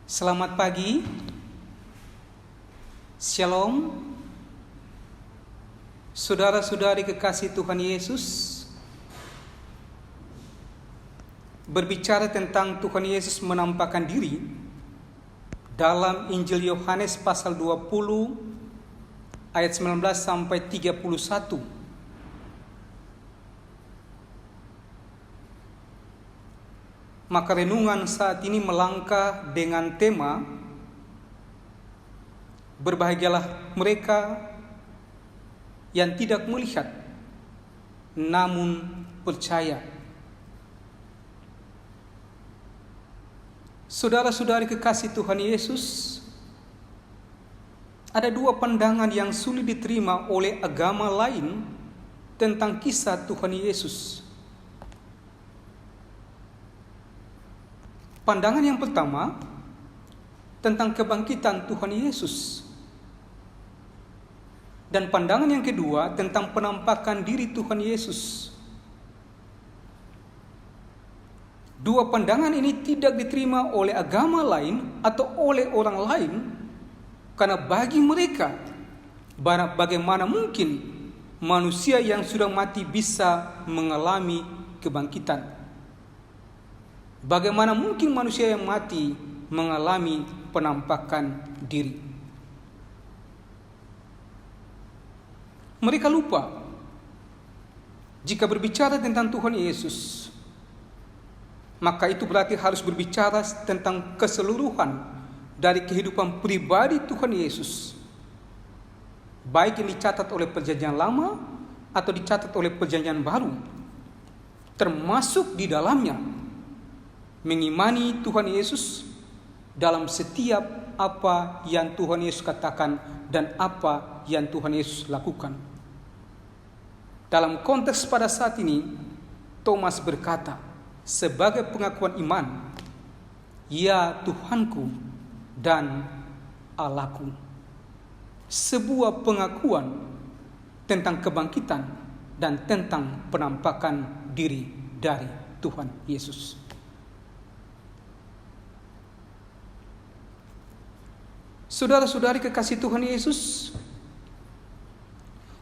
Selamat pagi, Shalom, saudara-saudari kekasih Tuhan Yesus. Berbicara tentang Tuhan Yesus menampakkan diri dalam Injil Yohanes pasal 20 ayat 19 sampai 31. Maka renungan saat ini melangkah dengan tema berbahagialah mereka yang tidak melihat namun percaya. Saudara-saudari kekasih Tuhan Yesus, ada dua pandangan yang sulit diterima oleh agama lain tentang kisah Tuhan Yesus. Pandangan yang pertama tentang kebangkitan Tuhan Yesus. Dan pandangan yang kedua tentang penampakan diri Tuhan Yesus. Dua pandangan ini tidak diterima oleh agama lain atau oleh orang lain karena bagi mereka bagaimana mungkin manusia yang sudah mati bisa mengalami kebangkitan? Bagaimana mungkin manusia yang mati mengalami penampakan diri? Mereka lupa jika berbicara tentang Tuhan Yesus, maka itu berarti harus berbicara tentang keseluruhan dari kehidupan pribadi Tuhan Yesus, baik yang dicatat oleh Perjanjian Lama atau dicatat oleh Perjanjian Baru, termasuk di dalamnya mengimani Tuhan Yesus dalam setiap apa yang Tuhan Yesus katakan dan apa yang Tuhan Yesus lakukan. Dalam konteks pada saat ini, Thomas berkata sebagai pengakuan iman, "Ya Tuhanku dan Allahku." Sebuah pengakuan tentang kebangkitan dan tentang penampakan diri dari Tuhan Yesus. Saudara-saudari kekasih Tuhan Yesus,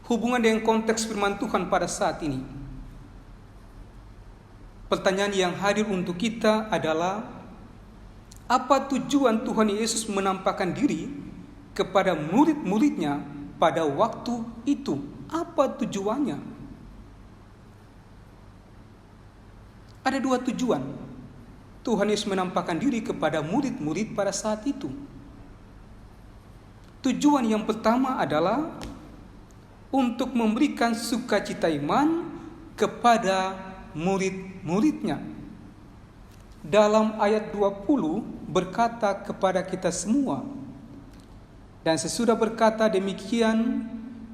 hubungan dengan konteks firman Tuhan pada saat ini. Pertanyaan yang hadir untuk kita adalah, apa tujuan Tuhan Yesus menampakkan diri kepada murid-muridnya pada waktu itu? Apa tujuannya? Ada dua tujuan Tuhan Yesus menampakkan diri kepada murid-murid pada saat itu. Tujuan yang pertama adalah untuk memberikan sukacita iman kepada murid-muridnya. Dalam ayat 20 berkata kepada kita semua, "Dan sesudah berkata demikian,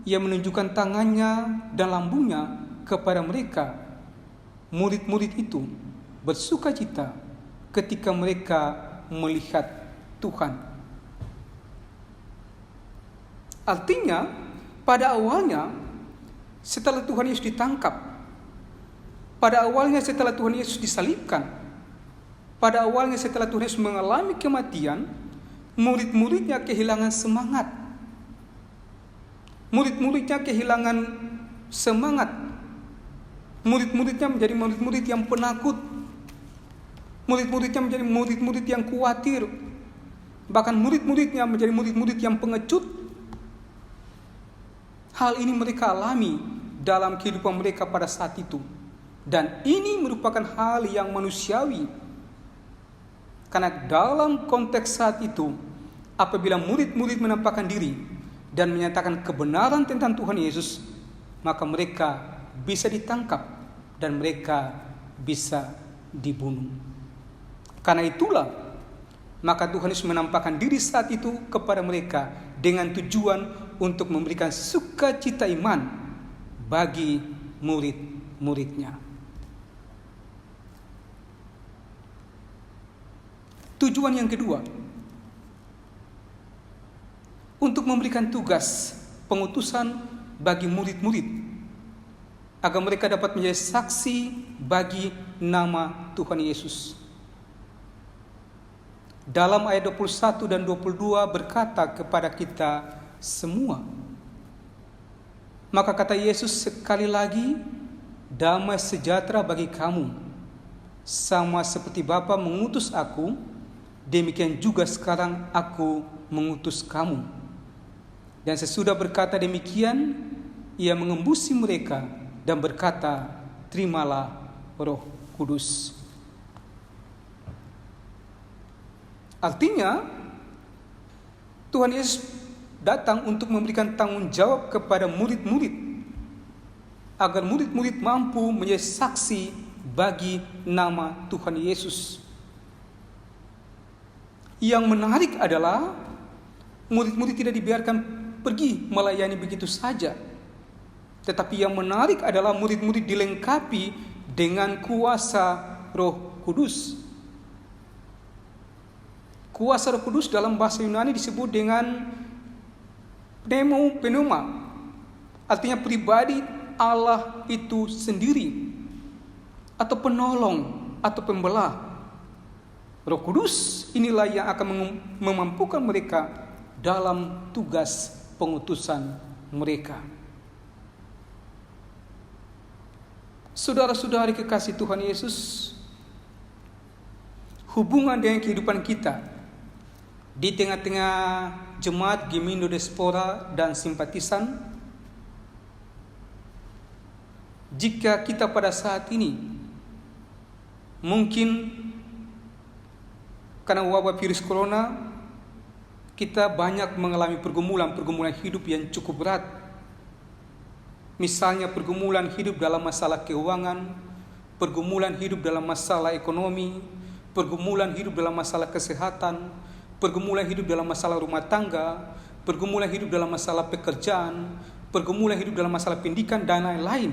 ia menunjukkan tangannya dan lambungnya kepada mereka." Murid-murid itu bersukacita ketika mereka melihat Tuhan. Artinya, pada awalnya setelah Tuhan Yesus ditangkap, pada awalnya setelah Tuhan Yesus disalibkan, pada awalnya setelah Tuhan Yesus mengalami kematian, murid-muridnya kehilangan semangat. Murid-muridnya kehilangan semangat. Murid-muridnya menjadi murid-murid yang penakut. Murid-muridnya menjadi murid-murid yang khawatir. Bahkan murid-muridnya menjadi murid-murid yang pengecut. Hal ini mereka alami dalam kehidupan mereka pada saat itu. Dan ini merupakan hal yang manusiawi. Karena dalam konteks saat itu, apabila murid-murid menampakkan diri dan menyatakan kebenaran tentang Tuhan Yesus, maka mereka bisa ditangkap dan mereka bisa dibunuh. Karena itulah, maka Tuhan Yesus menampakkan diri saat itu kepada mereka dengan tujuan untuk memberikan sukacita iman bagi murid-muridnya. Tujuan yang kedua, untuk memberikan tugas pengutusan bagi murid-murid agar mereka dapat menjadi saksi bagi nama Tuhan Yesus. dalam ayat 21 dan 22 berkata kepada kita semua. Maka kata Yesus sekali lagi, damai sejahtera bagi kamu. Sama seperti Bapa mengutus aku, demikian juga sekarang aku mengutus kamu. Dan sesudah berkata demikian, ia mengembusi mereka dan berkata, terimalah Roh Kudus. Artinya, Tuhan Yesus datang untuk memberikan tanggung jawab kepada murid-murid, agar murid-murid mampu menjadi saksi bagi nama Tuhan Yesus. Yang menarik adalah murid-murid tidak dibiarkan pergi melayani begitu saja. Tetapi yang menarik adalah murid-murid dilengkapi dengan kuasa Roh Kudus. Kuasa Roh Kudus dalam bahasa Yunani disebut dengan pneuma, artinya pribadi Allah itu sendiri, atau penolong atau pembelah. Roh Kudus inilah yang akan memampukan mereka dalam tugas pengutusan mereka. Saudara-saudari kekasih Tuhan Yesus, hubungan dengan kehidupan kita di tengah-tengah jemaat Gemindo Diaspora dan simpatisan, jika kita pada saat ini mungkin karena wabah virus corona, kita banyak mengalami pergumulan hidup yang cukup berat. Misalnya pergumulan hidup dalam masalah keuangan, pergumulan hidup dalam masalah ekonomi, pergumulan hidup dalam masalah kesehatan, pergumulan hidup dalam masalah rumah tangga, pergumulan hidup dalam masalah pekerjaan, pergumulan hidup dalam masalah pendidikan, dan lain-lain.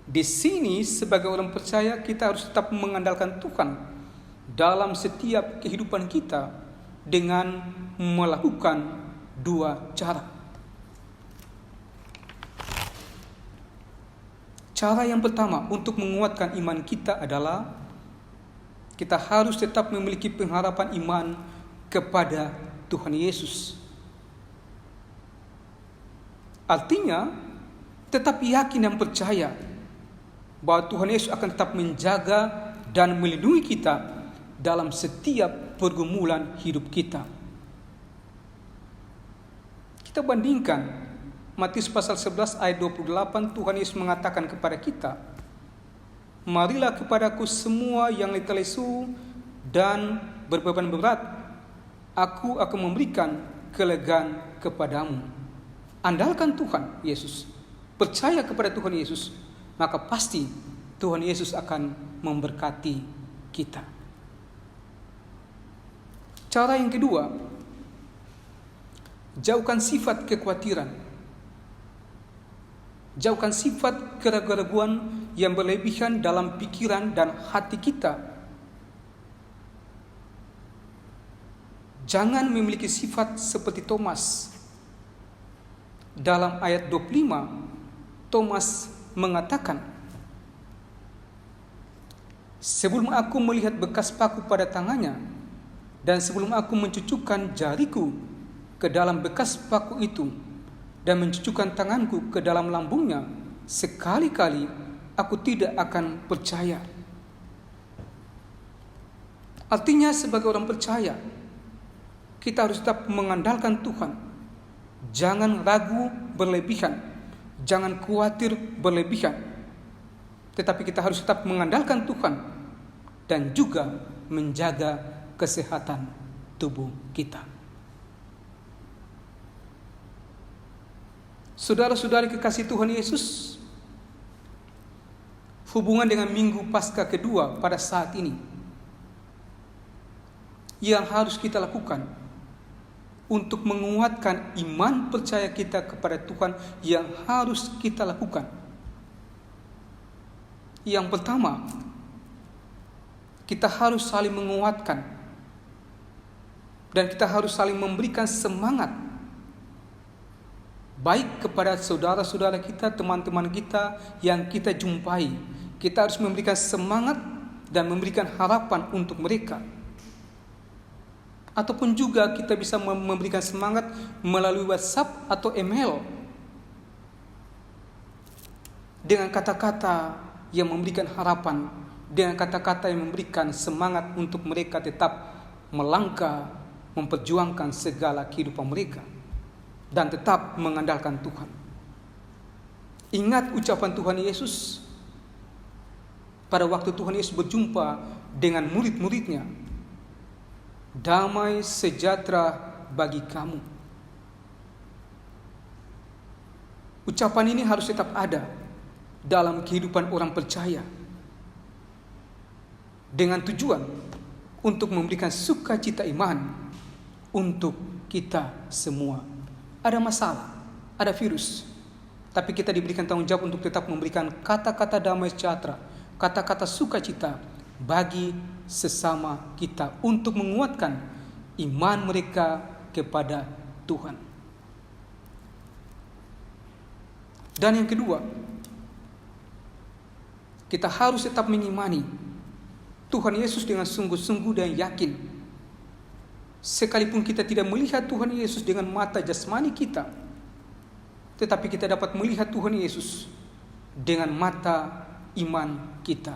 Di sini sebagai orang percaya kita harus tetap mengandalkan Tuhan dalam setiap kehidupan kita dengan melakukan dua cara. Cara yang pertama untuk menguatkan iman kita adalah kita harus tetap memiliki pengharapan iman kepada Tuhan Yesus. Artinya, tetap yakin dan percaya bahwa Tuhan Yesus akan tetap menjaga dan melindungi kita dalam setiap pergumulan hidup kita. Kita bandingkan Matius pasal 11 ayat 28, Tuhan Yesus mengatakan kepada kita, marilah kepadaku semua yang letih lesu dan berbeban berat, aku akan memberikan kelegaan kepadamu. Andalkan Tuhan Yesus, percaya kepada Tuhan Yesus, maka pasti Tuhan Yesus akan memberkati kita. Cara yang kedua, jauhkan sifat kekhawatiran. Jauhkan sifat keraguan yang berlebihan dalam pikiran dan hati kita. Jangan memiliki sifat seperti Thomas. Dalam ayat 25, Thomas mengatakan, sebelum aku melihat bekas paku pada tangannya, dan sebelum aku mencucukkan jariku ke dalam bekas paku itu, dan mencucukkan tanganku ke dalam lambungnya, sekali-kali aku tidak akan percaya. Artinya sebagai orang percaya, kita harus tetap mengandalkan Tuhan. Jangan ragu berlebihan, jangan khawatir berlebihan. Tetapi kita harus tetap mengandalkan Tuhan dan juga menjaga kesehatan tubuh kita. Saudara-saudari kekasih Tuhan Yesus, hubungan dengan Minggu Paskah kedua pada saat ini yang harus kita lakukan untuk menguatkan iman percaya kita kepada Tuhan yang harus kita lakukan. Yang pertama, kita harus saling menguatkan dan kita harus saling memberikan semangat baik kepada saudara-saudara kita, teman-teman kita yang kita jumpai. Kita harus memberikan semangat dan memberikan harapan untuk mereka. Ataupun juga kita bisa memberikan semangat melalui WhatsApp atau email dengan kata-kata yang memberikan harapan, dengan kata-kata yang memberikan semangat untuk mereka tetap melangkah, memperjuangkan segala kehidupan mereka, dan tetap mengandalkan Tuhan. Ingat ucapan Tuhan Yesus pada waktu Tuhan Yesus berjumpa dengan murid-muridnya, damai sejahtera bagi kamu. Ucapan ini harus tetap ada dalam kehidupan orang percaya, dengan tujuan untuk memberikan sukacita iman untuk kita semua. Ada masalah, ada virus, tapi kita diberikan tanggung jawab untuk tetap memberikan kata-kata damai sejahtera, kata-kata sukacita bagi sesama kita untuk menguatkan iman mereka kepada Tuhan. Dan yang kedua, kita harus tetap mengimani Tuhan Yesus dengan sungguh-sungguh dan yakin. Sekalipun kita tidak melihat Tuhan Yesus dengan mata jasmani kita, tetapi kita dapat melihat Tuhan Yesus dengan mata iman kita.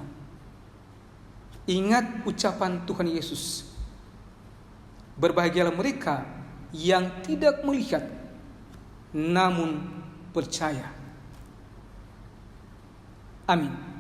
Ingat ucapan Tuhan Yesus, berbahagialah mereka yang tidak melihat namun percaya. Amin.